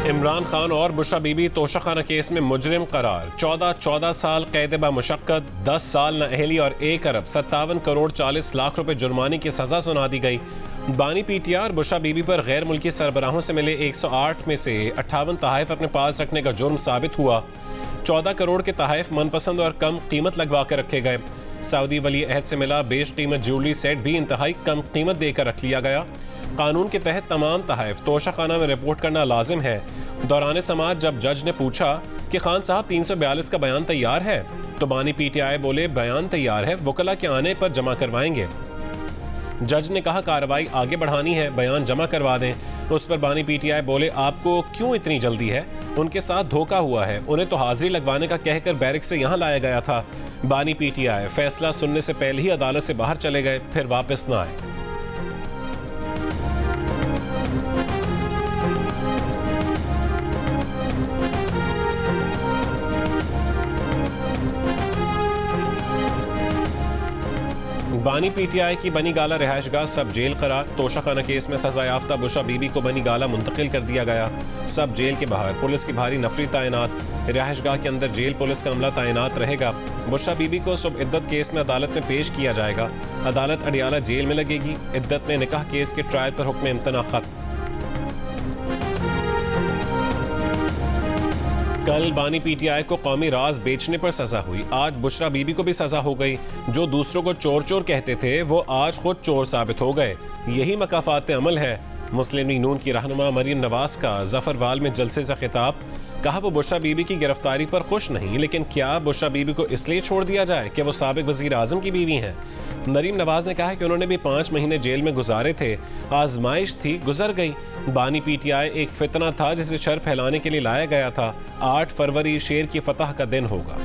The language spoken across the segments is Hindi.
इमरान खान और बुशरा बीबी तोशाखाना केस में मुजरिम करार। 14 साल कैद बमुशक्कत, 10 साल नाअहली और 1 अरब 57 करोड़ 40 लाख रुपए जुर्माने की सजा सुना दी गई। बानी पीटीआर बुशरा बीबी पर गैर मुल्की सरबराहों से मिले 108 में से 58 तहाइफ अपने पास रखने का जुर्म साबित हुआ। 14 करोड़ के तहाइफ मनपसंद और कम कीमत लगवा कर रखे गए। सऊदी वली अहद से मिला बेश कीमत ज्वेलरी सेट भी इंतहाई कम कीमत देकर रख लिया गया। कानून के तहत तमाम तहाइफ तोशाखाना में रिपोर्ट करना लाजिम है। दौरान समाअत जब जज ने पूछा कि खान साहब 342 का बयान तैयार है, तो बानी पीटीआई बोले बयान तैयार है, वकला के आने पर जमा करवाएंगे। जज ने कहा कार्रवाई आगे बढ़ानी है, बयान जमा करवा दें। उस पर बानी पीटीआई बोले आपको क्यों इतनी जल्दी है, उनके साथ धोखा हुआ है, उन्हें तो हाजिरी लगवाने का कहकर बैरिक से यहाँ लाया गया था। बानी पीटीआई फैसला सुनने से पहले ही अदालत से बाहर चले गए, फिर वापस न आए। बानी पीटीआई की बनी गाला रिहायशगाह सब जेल करार। तोशाखाना केस में सजा याफ्ता बुशरा बीबी को बनी गाला मुंतकिल कर दिया गया। सब जेल के बाहर पुलिस की भारी नफरी तैनात, रिहायशगाह के अंदर जेल पुलिस का अमला तैनात रहेगा। बुशरा बीबी को सुब इद्दत केस में अदालत में पेश किया जाएगा। अदालत अडियाला जेल में लगेगी। इद्दत में निकाह केस के ट्रायल पर हुक्म इम्तना खत्म। कल बानी पीटीआई को कौमी राज बेचने पर सजा हुई, आज बुशरा बीबी को भी सजा हो गई। जो दूसरों को चोर चोर कहते थे वो आज खुद चोर साबित हो गए। यही मकाफात अमल है। मुस्लिम लीग नून की रहनुमा मरीम नवाज का जफरवाल में जलसे से खिताब। कहा वो बुशरा बीबी की गिरफ्तारी पर खुश नहीं, लेकिन क्या बुशरा बीबी को इसलिए छोड़ दिया जाए कि वो साबिक वजीर आजम की बीवी हैं। मरीम नवाज ने कहा कि उन्होंने भी 5 महीने जेल में गुजारे थे, आजमाइश थी, गुजर गई। बानी पीटीआई एक फितना था जिसे शर फैलाने के लिए लाया गया था। 8 फरवरी शेर की फतह का दिन होगा।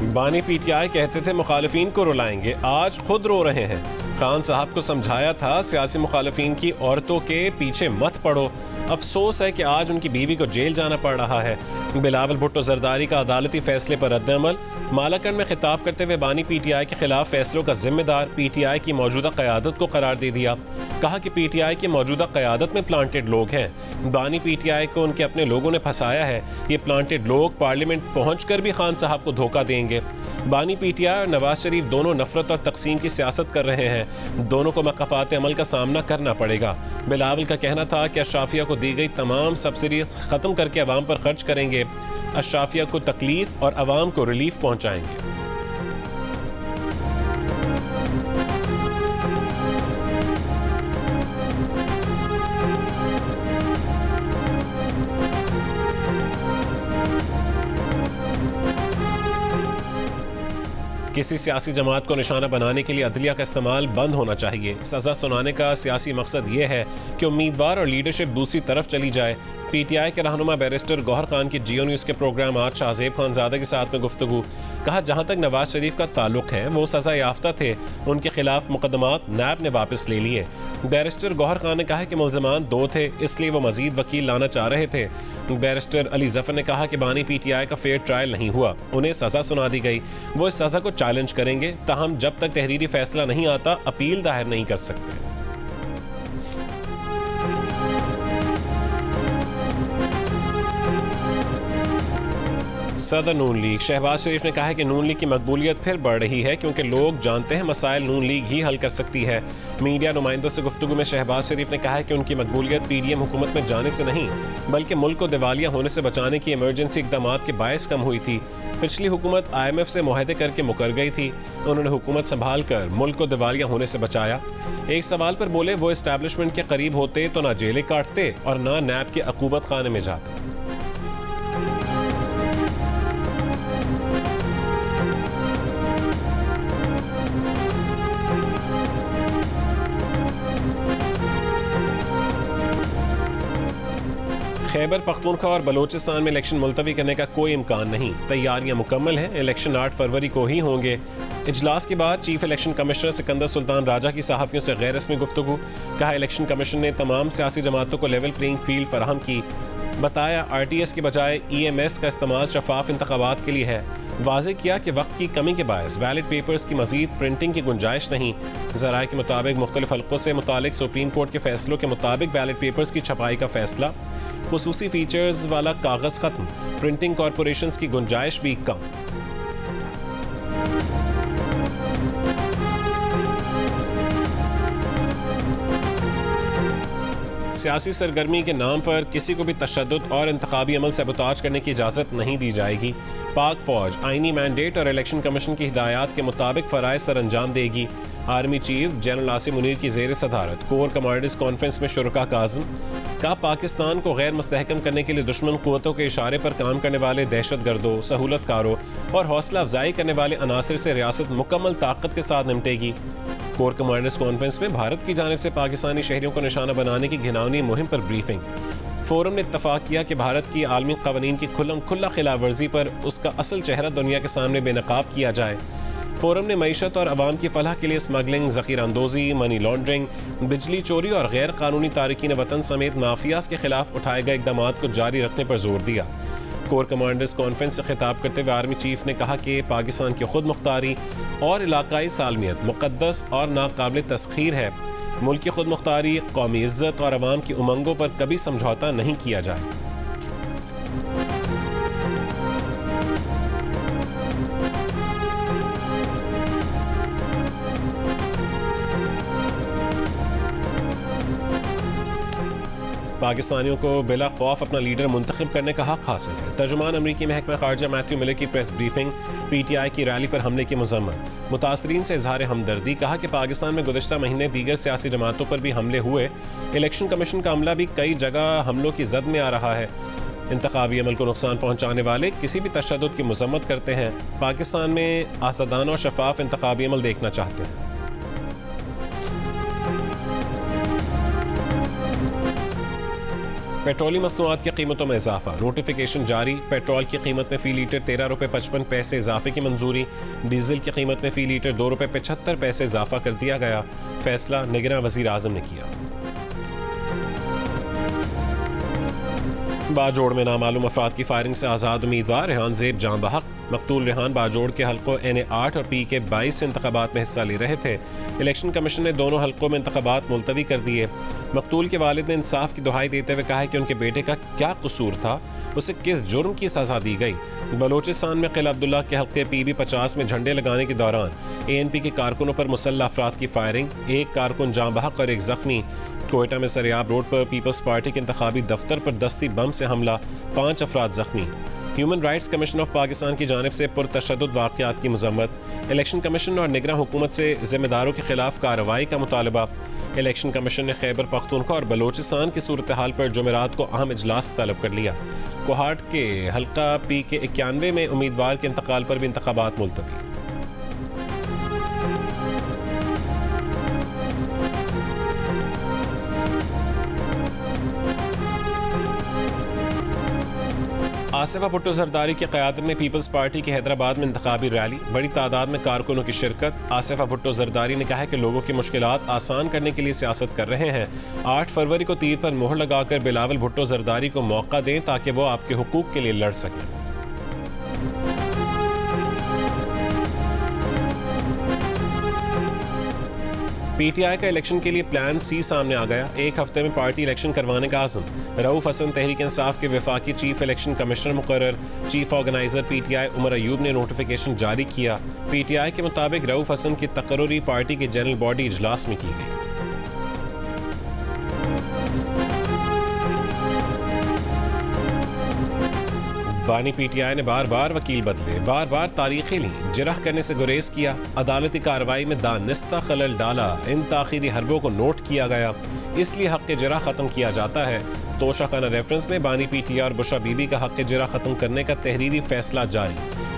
बानी पीटीआई कहते थे मुखालिफिन को रुलाएंगे, आज खुद रो रहे हैं। खान साहब को समझाया था सियासी मुखालिफिन की औरतों के पीछे मत पड़ो। अफसोस है कि आज उनकी बीवी को जेल जाना पड़ रहा है। बिलावल भुट्टो जरदारी का अदालती फैसले पर रद्द-ए-अमल। मालाकंड में खिताब करते हुए बानी पीटीआई के खिलाफ फैसलों का जिम्मेदार पीटीआई की मौजूदा क़यादत को करार दे दिया। कहा कि पीटीआई की मौजूदा क़यादत में प्लांटेड लोग हैं। बानी पीटीआई को उनके अपने लोगों ने फंसाया है। ये प्लांटेड लोग पार्लियामेंट पहुंचकर भी खान साहब को धोखा देंगे। बानी पीटीआई और नवाज शरीफ दोनों नफरत और तकसीम की सियासत कर रहे हैं। दोनों को मकाफात अमल का सामना करना पड़ेगा। बिलावल का कहना था कि अशराफिया को दी गई तमाम सब्सिडी खत्म करके अवाम पर खर्च करेंगे। अशराफिया को तकलीफ और अवाम को रिलीफ पहुंचाएंगे। किसी सियासी जमात को निशाना बनाने के लिए अदलिया का इस्तेमाल बंद होना चाहिए। सजा सुनाने का सियासी मकसद ये है कि उम्मीदवार और लीडरशिप दूसरी तरफ चली जाए। पीटीआई के रहनुमा बैरिस्टर गौहर खान की जियो न्यूज़ के प्रोग्राम आज शाहजेब खानजादा के साथ में गुफ्तगू। कहा जहाँ तक नवाज शरीफ का ताल्लुक है वो सजा याफ्ता थे, उनके खिलाफ मुकदमात नैब ने वापस ले लिए। बैरिस्टर गौहर खान ने कहा कि मुल्ज़िमान 2 थे, इसलिए वो मजीद वकील लाना चाह रहे थे। बैरिस्टर अली जफर ने कहा कि बानी पीटीआई का फेयर ट्रायल नहीं हुआ, उन्हें सज़ा सुना दी गई। वो इस सज़ा को चैलेंज करेंगे, ताहम जब तक तहरीरी फैसला नहीं आता अपील दायर नहीं कर सकते। सदर नून लीग शहबाज शरीफ ने कहा है कि नून लीग की मकबूलियत फिर बढ़ रही है क्योंकि लोग जानते हैं मसाइल नून लीग ही हल कर सकती है। मीडिया नुमाइंदों से गुफ्तगू में शहबाज शरीफ ने कहा है कि उनकी मकबूलियत पीडीएम हुकूमत में जाने से नहीं बल्कि मुल्क को दिवालिया होने से बचाने की इमरजेंसी इक़दामात के बायस कम हुई थी। पिछली हुकूमत IMF से मुआहदे करके मुकर गई थी, उन्होंने हुकूमत संभाल कर मुल्क को दिवालिया होने से बचाया। एक सवाल पर बोले वो इस्टेब्लिशमेंट के करीब होते तो ना जेलें काटते और ना नैब के अकूबत खाने में जाते। खैबर पख्तूनख्वा और बलोचिस्तान में इलेक्शन मुलतवी करने का कोई इम्कान नहीं, तैयारियां मुकम्मल हैं। इलेक्शन 8 फरवरी को ही होंगे। इजलास के बाद chief election commissioner Sikandar Sultan Raja की सहाफ़ियों से गैर रस्मी गुफ्तगू। कहा इलेक्शन कमीशन ने तमाम सियासी जमातों को लेवल प्लेइंग फील्ड फराहम की। बताया RTS की बजाय EMS का इस्तेमाल शफाफ इंतखाबात के लिए है। वाज़ेह किया कि वक्त की कमी के बायस बैलेट पेपर्स की मजीद प्रिंटिंग की गुंजाइश नहीं। ज़राए के मुताबिक मुख्तलिफ हल्कों से मुतालिक सुप्रीम कोर्ट के फैसलों के मुताबिक बैलेट पेपर्स की छपाई का फैसला, खुसूसी फीचर्स वाला कागज़ खत्म, प्रिंटिंग कॉरपोरेशंस की गुंजाइश भी कम। सियासी सरगर्मी के नाम पर किसी को भी तशद्दुद और इंतखाबी अमल से सबूताज करने की इजाज़त नहीं दी जाएगी। पाक फौज आईनी मैंडेट और इलेक्शन कमीशन की हिदायत के मुताबिक फ़राइज़ सर अंजाम देगी। Army chief general Asim Munir की ज़ेर सदारत कोर कमांडर्स कॉन्फ्रेंस में शुरका का आज़म का पाकिस्तान को गैर मुस्तहकम करने के लिए दुश्मन क़ुव्वतों के इशारे पर काम करने वाले दहशतगर्दों, सहूलतकारों और हौसला अफजाई करने वाले अनासर से रियासत मुकम्मल ताकत के साथ निपटेगी। कोर कमांडर्स कॉन्फ्रेंस में भारत की जानिब से पाकिस्तानी शहरियों को निशाना बनाने की घिनौनी मुहिम पर ब्रीफिंग। फोरम ने इत्तफाक किया कि भारत की आलमी क़वानीन की खुल्ला खिलाफ वर्जी पर उसका असल चेहरा दुनिया के सामने बेनकाब किया जाए। फोरम ने मईशत और अवाम की फलाह के लिए स्मगलिंग, ज़ख़ीराअंदोज़ी, मनी लॉन्ड्रिंग, बिजली चोरी और गैर कानूनी तारकीन वतन समेत माफियाज के खिलाफ उठाए गए इक़दामात को जारी रखने पर जोर दिया। कोर कमांडर्स कॉन्फ्रेंस से खिताब करते हुए आर्मी चीफ ने कहा कि पाकिस्तान की खुद मुख्तारी और इलाकाई सालमियत मुक़द्दस और नाकाबिल तस्ख़ीर है। मुल्क की खुद मुख्तारी, कौमी इज़्ज़त और अवाम की उमंगों पर कभी समझौता नहीं किया जाए। पाकिस्तानियों को बिला खौफ अपना लीडर मुंतखब करने का हक हासिल है। तर्जुमान अमरीकी महकमा खारजा मैथ्यू मिलर की प्रेस ब्रीफिंग। PTI की रैली पर हमले की मजम्मत, मुतासरीन से इजहार हमदर्दी। कहा कि पाकिस्तान में गुज़श्ता महीने दीगर सियासी जमातों पर भी हमले हुए। इलेक्शन कमीशन का अमला भी कई जगह हमलों की जद में आ रहा है। इंतखाबी अमल को नुकसान पहुँचाने वाले किसी भी तशद्दुद की मजम्मत करते हैं। पाकिस्तान में आसादाना और शफाफ इंतखाबी अमल देखना चाहते हैं। पेट्रोली मसनूआत की कीमतों में इजाफा, नोटिफिकेशन जारी। पेट्रोल की कीमत में फ़ी लीटर 13 रुपये 55 पैसे इजाफे की मंजूरी। डीजल की कीमत में फ़ी लीटर 2 रुपये 75 पैसे इजाफा कर दिया गया। फैसला निगरां वज़ीर आज़म ने किया। बाजोड़ में नामालूम अफराद की फायरिंग से आज़ाद उम्मीदवार रेहान ज़ेब जान बहक। मकतूल रेहान बाजोड़ के हल्कों NA 8 और PK 22 से इंतखाबात में हिस्सा ले रहे थे। इलेक्शन कमीशन ने दोनों हल्कों में इंतखाबात मुलतवी कर दिए। मकतूल के वालिद ने इंसाफ की दुहाई देते हुए कहा है कि उनके बेटे का क्या कसूर था, उसे किस जुर्म की सज़ा दी गई। बलोचिस्तान में किला अब्दुल्ला के हल्के PB 50 में झंडे लगाने के दौरान ANP के कारकुनों पर मुसल्लह अफराद की फायरिंग, एक कारकुन जाँ बहक और एक जख्मी। कोयटा में सरियाब रोड पर पीपल्स पार्टी के इंतखाबी दफ्तर पर दस्ती बम से हमला, 5 अफराद जख्मी। Human rights commission of Pakistan की जानिब से पुरतशद्दुद वाक़यात की मज़म्मत। इलेक्शन कमीशन और निगरां हुकूमत से ज़िम्मेदारों के खिलाफ कार्रवाई का मुतालबा। इलेक्शन कमीशन ने खैबर पख्तूनख्वा और बलोचिस्तान की सूरत हाल पर जुमेरात को अहम इजलास तलब कर लिया। कोहाट के हल्का PK 91 में उम्मीदवार के इंतकाल पर भी इंतखाबात मुलतवी। आसिफा भुट्टो जरदारी की क़यादत में पीपल्स पार्टी की हैदराबाद में इंतखाबी रैली, बड़ी तादाद में कारकुनों की शिरकत। आसिफा भुट्टो जरदारी ने कहा है कि लोगों की मुश्किलात आसान करने के लिए सियासत कर रहे हैं। 8 फरवरी को तीर पर मोहर लगाकर बिलावल भुट्टो जरदारी को मौका दें ताकि वो आपके हुकूक के लिए लड़ सकें। PTI का इलेक्शन के लिए प्लान C सामने आ गया। 1 हफ्ते में पार्टी इलेक्शन करवाने का आज़म। रऊफ हसन तहरीक इंसाफ के वफाकी चीफ इलेक्शन कमिश्नर मुकर्रर। Chief organizer PTI Umar Ayub ने नोटिफिकेशन जारी किया। PTI के मुताबिक रऊफ हसन की तकर्री पार्टी के जनरल बॉडी इजलास में की गई। बानी PTI ने बार बार वकील बदले, बार बार तारीखें ली, जिरह करने से गुरेज किया, अदालती कार्रवाई में दानिस्ता खलल डाला, इन ताखीरी हरबों को नोट किया गया, इसलिए हक़ जिरह ख़त्म किया जाता है। तोशाखाना रेफरेंस में बानी PTI और बुशरा बीबी का हक़ जिरह ख़त्म करने का तहरीरी फैसला जारी।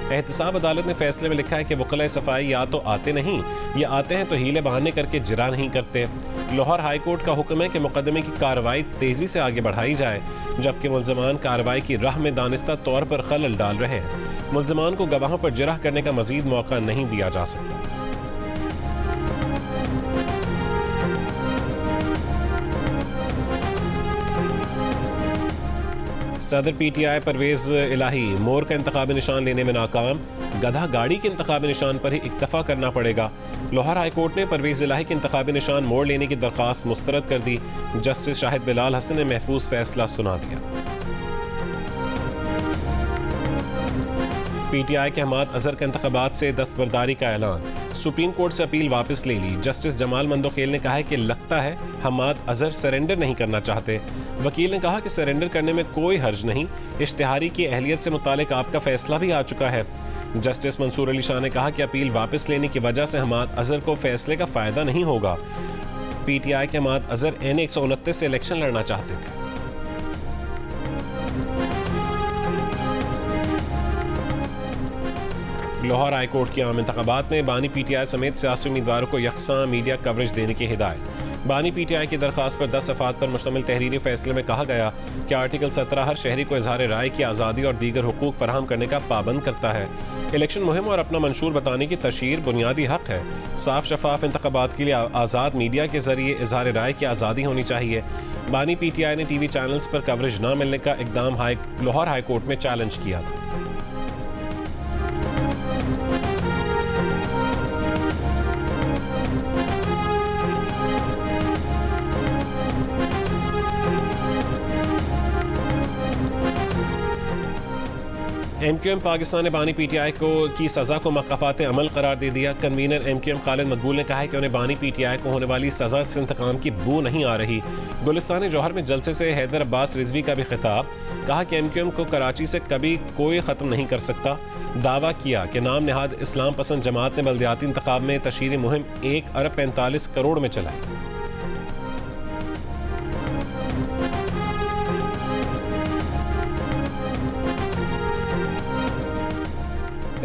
एहतसाब अदालत ने फैसले में लिखा है कि वकला सफाई या तो आते नहीं या आते हैं तो हीले बहाने करके जिरा नहीं करते। लाहौर हाई कोर्ट का हुक्म है कि मुकदमे की कार्रवाई तेज़ी से आगे बढ़ाई जाए, जबकि मुल्ज़मान कार्रवाई की राह में दानिस्ता तौर पर खलल डाल रहे हैं। मुल्ज़मान को गवाहों पर जिरह करने का मज़ीद मौका नहीं दिया जा सकता। सदर PTI परवेज इलाही मोर का इंतखाबी निशान लेने में नाकाम, गधा गाड़ी के इंतखाबी निशान पर ही इक्तफा करना पड़ेगा। लाहौर हाईकोर्ट ने परवेज इलाही के इंतखाबी निशान मोड़ लेने की दरख्वास्त मुस्तरद कर दी। जस्टिस शाहिद बिलाल हसन ने महफूज फैसला सुना दिया। PTI के हमाद अजहर के इंतखाबात से दस्तबरदारी का ऐलान, सुप्रीम कोर्ट से अपील वापस ले ली। जस्टिस जमाल मंदोखेल ने कहा है कि लगता है हमाद अजहर सरेंडर नहीं करना चाहते। वकील ने कहा कि सरेंडर करने में कोई हर्ज नहीं, इश्तिहारी की अहलियत से मुतालिक आपका फैसला भी आ चुका है। जस्टिस मंसूर अली शाह ने कहा कि अपील वापस लेने की वजह से हमाद अजहर को फैसले का फ़ायदा नहीं होगा। PTI के हमाद अजहर NA 129 से इलेक्शन लड़ना चाहते थे। लाहौर हाई कोर्ट की आम इंतखाबात में बानी PTI समेत सियासी उम्मीदवारों को यकसा मीडिया कवरेज देने की हिदायत। बानी PTI की दरख्वास्त पर 10 सफ़ात पर मुश्तमिल तहरीरी फैसले में कहा गया कि आर्टिकल 17 हर शहरी को इजहार राय की आज़ादी और दीगर हुकूक फराहम करने का पाबंद करता है। इलेक्शन मुहिम और अपना मंशूर बताने की तशहीर बुनियादी हक है। साफ शफाफ इंतखाबात के लिए आज़ाद मीडिया के जरिए इजहार राय की आज़ादी होनी चाहिए। बानी PTI ने TV चैनल्स पर कवरेज न मिलने का इकदाम लाहौर हाई कोर्ट में चैलेंज किया था। MQM पाकिस्तान ने बानी PTI की सज़ा को मक़ाफ़ात अमल करार दे दिया। कन्वीनर MQM खालिद मकबूल ने कहा है कि उन्हें बानी PTI को होने वाली सज़ा से इंतकाम की बू नहीं आ रही। गुलिस्तान जौहर में जलसे से हैदर अब्बास रिजवी का भी खिताब, कहा कि MQM को कराची से कभी कोई ख़त्म नहीं कर सकता। दावा किया कि नाम नहाद इस्लाम पसंद जमात ने बल्दियाती इंतखाब में तशहीरी मुहिम 1 अरब 45 करोड़ में चलाई।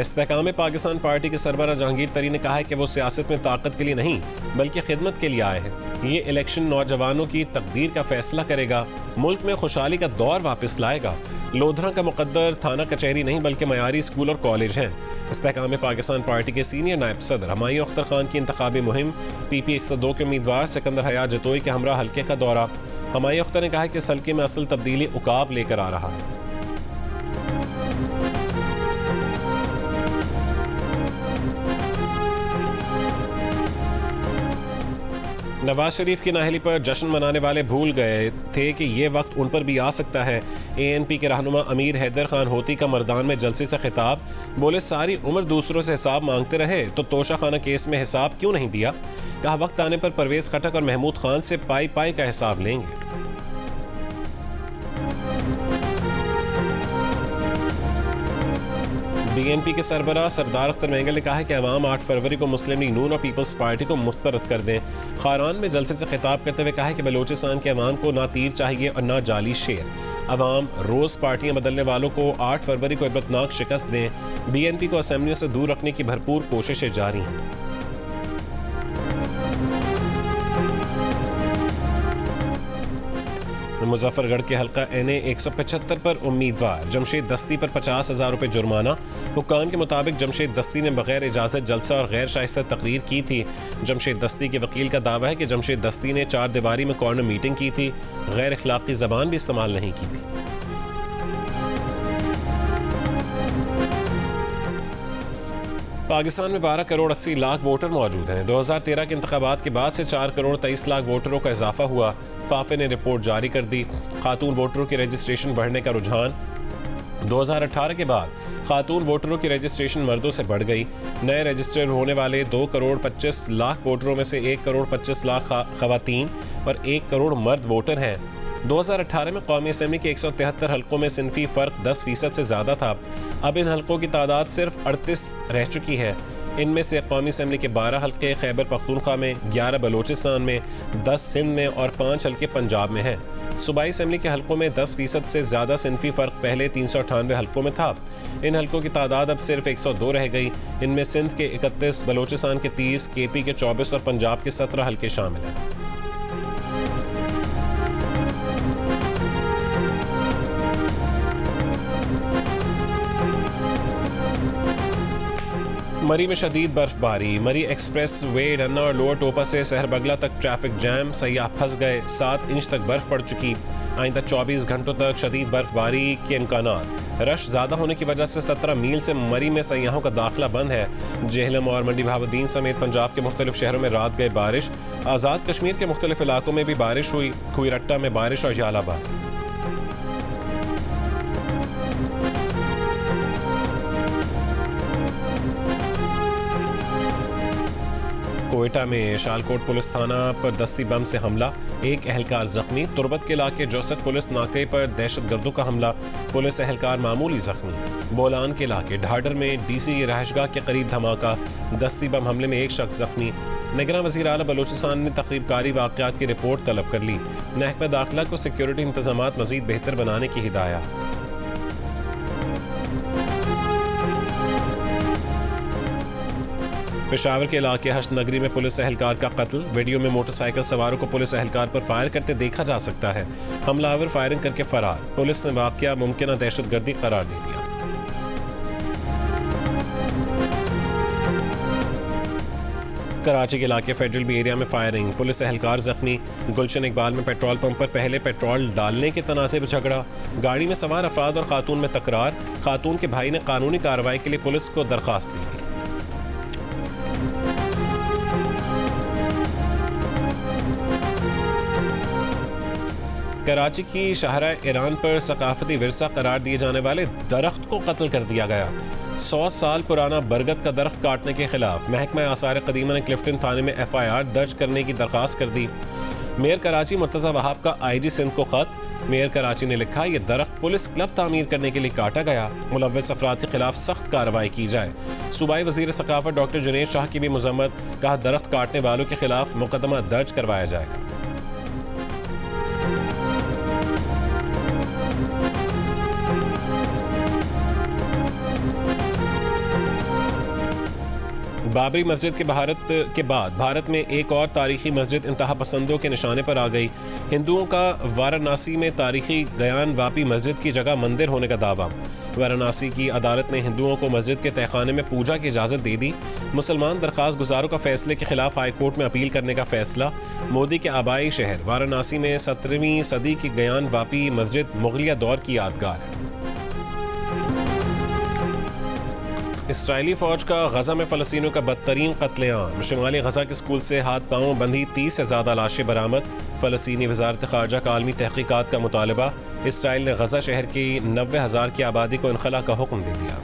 इस्तेहकाम पाकिस्तान पार्टी के सरबराह जहांगीर तरीन ने कहा है कि वो सियासत में ताकत के लिए नहीं बल्कि खिदमत के लिए आए हैं। ये इलेक्शन नौजवानों की तकदीर का फैसला करेगा, मुल्क में खुशहाली का दौर वापस लाएगा। लोधरा का मुकद्दर थाना कचहरी नहीं बल्कि मयारी स्कूल और कॉलेज हैं। इस्तेहकाम पाकिस्तान पार्टी के सीनियर नायब सदर हमायूं अख्तर खान की इंतखाबी मुहिम PP 102 के उम्मीदवार सिकंदर हयात जतोई के हमरा हल्के का दौरा। हमायूं अख्तर ने कहा कि इस हल्के में असल तब्दीली उकाब लेकर आ रहा है। नवाज शरीफ की नाअहली पर जश्न मनाने वाले भूल गए थे कि ये वक्त उन पर भी आ सकता है। ANP के रहनुमा अमीर हैदर खान होती का मर्दान में जलसे से खिताब, बोले सारी उम्र दूसरों से हिसाब मांगते रहे तो तोशा खाना केस में हिसाब क्यों नहीं दिया। कहा वक्त आने पर परवेज खटक और महमूद खान से पाई पाई का हिसाब लेंगे। BNP के सरबराह सरदार अख्तर महंगल ने कहा है कि अवाम 8 फरवरी को मुस्लिम लीग नून और पीपल्स पार्टी को मुस्तरद कर दें। खारान में जलसे से खिताब करते हुए कहा है कि बलोचिस्तान के अवाम को ना तीर चाहिए और ना जाली शेर। अवाम रोज़ पार्टियां बदलने वालों को 8 फरवरी को इबरतनाक शिकस्त दें। BNP को असेंबलियों से दूर रखने की भरपूर कोशिशें जारी हैं। मुजफ्फरगढ़ के हल्का NA 175 पर उम्मीदवार जमशेद दस्ती पर 50,000 रुपये जुर्माना। हुक्काम के मुताबिक जमशेद दस्ती ने बगैर इजाज़त जलसा और गैर शाइस्ता तकरीर की थी। जमशेद दस्ती के वकील का दावा है कि जमशेद दस्ती ने 4 दीवारी में कॉर्नर मीटिंग की थी, गैर अखलाकी ज़बान भी इस्तेमाल नहीं की थी। पाकिस्तान में 12 करोड़ 80 लाख वोटर मौजूद हैं। 2013 के इंतखाबात के बाद से 4 करोड़ 23 लाख वोटरों का इजाफा हुआ। फाफे ने रिपोर्ट जारी कर दी। खातून वोटरों की रजिस्ट्रेशन बढ़ने का रुझान। 2018 के बाद खातून वोटरों की रजिस्ट्रेशन मर्दों से बढ़ गई। नए रजिस्टर होने वाले 2 करोड़ 25 लाख वोटरों में से 1 करोड़ 25 लाख खवातीन और 1 करोड़ मर्द वोटर हैं। 2018 में कौमी असेंबली के 173 हल्कों में सिनफी फ़र्क 10% से ज़्यादा था। अब इन हल्कों की तादाद सिर्फ 38 रह चुकी है। इनमें से कौमी असेंबली के 12 हल्के खैबर पख्तूनख्वा में, 11 बलोचिस्तान में, 10 सिंध में और 5 हल्के पंजाब में हैं। सूबाई असेंबली के हल्कों में 10% से ज़्यादा सिनफी फ़र्क पहले 398 हल्कों में था। इन हल्कों की तादाद अब सिर्फ 102 रह गई। इनमें सिंध के 31, बलोचिस्तान के 30, KP के 24 और पंजाब के 17 हल्के शामिल हैं। मरी में शदीद बर्फबारी। मरी एक्सप्रेस वे डन्ना और लोअर टोपा से सहर बगला तक ट्रैफिक जैम, सयाह फंस गए। 7 इंच तक बर्फ पड़ चुकी। आइंदा 24 घंटों तक शदीद बर्फबारी के इम्कानात। रश ज़्यादा होने की वजह से 17 मील से मरी में सयाहों का दाखिला बंद है। जेहलम और मंडी बहाउद्दीन समेत पंजाब के मुख्तलिफ शहरों में रात गए बारिश। आज़ाद कश्मीर के मुख्तलिफ इलाकों में भी बारिश हुई। खुईरट्टा में बारिश और यालाबाद। कोयटा में शालकोट पुलिस थाना पर दस्ती बम से हमला, एक एहलकार जख्मी। तुरबत के इलाके जोसत पुलिस नाके पर दहशतगर्दों का हमला, पुलिस एहलकार मामूली जख्मी। बोलान के इलाके ढाडर में डीसी रहायशगाह के करीब धमाका, दस्ती बम हमले में एक शख्स जख्मी। निगरान वज़ीर आला बलोचिस्तान ने तकरीबकारी वाक़यात की रिपोर्ट तलब कर ली। महकमा दाखिला को सिक्योरिटी इंतजामात मज़ीद बेहतर बनाने की हिदायत। पेशावर के इलाके हश्त नगरी में पुलिस एहलकार का कत्ल, वीडियो में मोटरसाइकिल सवारों को पुलिस एहलकार पर फायर करते देखा जा सकता है। हमलावर फायरिंग करके फरार, पुलिस ने वाक़या मुमकिन दहशतगर्दी करार दे दिया। कराची के इलाके फेडरल बी एरिया में फायरिंग, पुलिस एहलकार जख्मी। गुलशन इकबाल में पेट्रोल पंप पर पहले पेट्रोल डालने के तनाज़े में झगड़ा, गाड़ी में सवार अफराद और खातून में तकरार। खातून के भाई ने कानूनी कार्रवाई के लिए पुलिस को दरख्वास्त दी थी। कराची की शाहरा ईरान पर सकाफती विरसा करार दिए जाने वाले दरख्त को कत्ल कर दिया गया। 100 साल पुराना बरगद का दरख्त काटने के खिलाफ महकमा आसार कदीमा ने क्लिफ्टन थाने में FIR दर्ज करने की दरख्वास्त कर दी। मेयर कराची मुर्तज़ा वहाब का IG सिंध को खत। मेयर कराची ने लिखा, ये दरख्त पुलिस क्लब तामीर करने के लिए काटा गया, मुलव्वस अफराद के खिलाफ सख्त कार्रवाई की जाए। सूबाई वज़ीर सकाफत डॉक्टर जुनैद शाह की भी मज़म्मत, कहा दरख्त काटने वालों के खिलाफ मुकदमा दर्ज करवाया जाएगा। बाबरी मस्जिद के बाद भारत में एक और तारीखी मस्जिद इंतहा पसंदों के निशाने पर आ गई। हिंदुओं का वाराणसी में तारीखी गयान वापी मस्जिद की जगह मंदिर होने का दावा। वाराणसी की अदालत ने हिंदुओं को मस्जिद के तहखाने में पूजा की इजाज़त दे दी। मुसलमान दरख्वास्त गुजारों का फैसले के खिलाफ हाई कोर्ट में अपील करने का फैसला। मोदी के आबाई शहर वाराणसी में 17वीं सदी की गयान वापी मस्जिद मुगलिया दौर की यादगार है। इसराइली फौज का गजा में फ़लस्तीनियों का बदतरीन कत्लेआम, शिमाली गजा के स्कूल से हाथ पांव बंधी 30 से ज़्यादा लाशें बरामद। फ़लस्तीनी वज़ारत ख़ारजा का आलमी तहक़ीक़ात का मुतालबा, इसराइल ने गजा शहर की 90,000 की आबादी को इनखला का हुक्म दे दिया।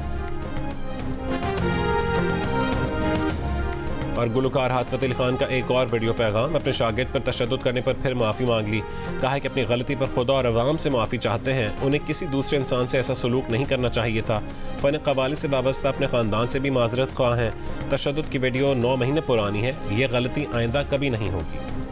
और गुलकार हाथवत अली खान का एक और वीडियो पैगाम, अपने शागिर्द पर तशद्दुद करने पर फिर माफ़ी मांग ली। कहा है कि अपनी गलती पर खुदा और अवाम से माफ़ी चाहते हैं, उन्हें किसी दूसरे इंसान से ऐसा सलूक नहीं करना चाहिए था। फ़न क़वाली से वाबस्ता अपने ख़ानदान से भी माज़रत ख़्वाह हैं। तशद्दुद की वीडियो 9 महीने पुरानी है, ये गलती आइंदा कभी नहीं होगी।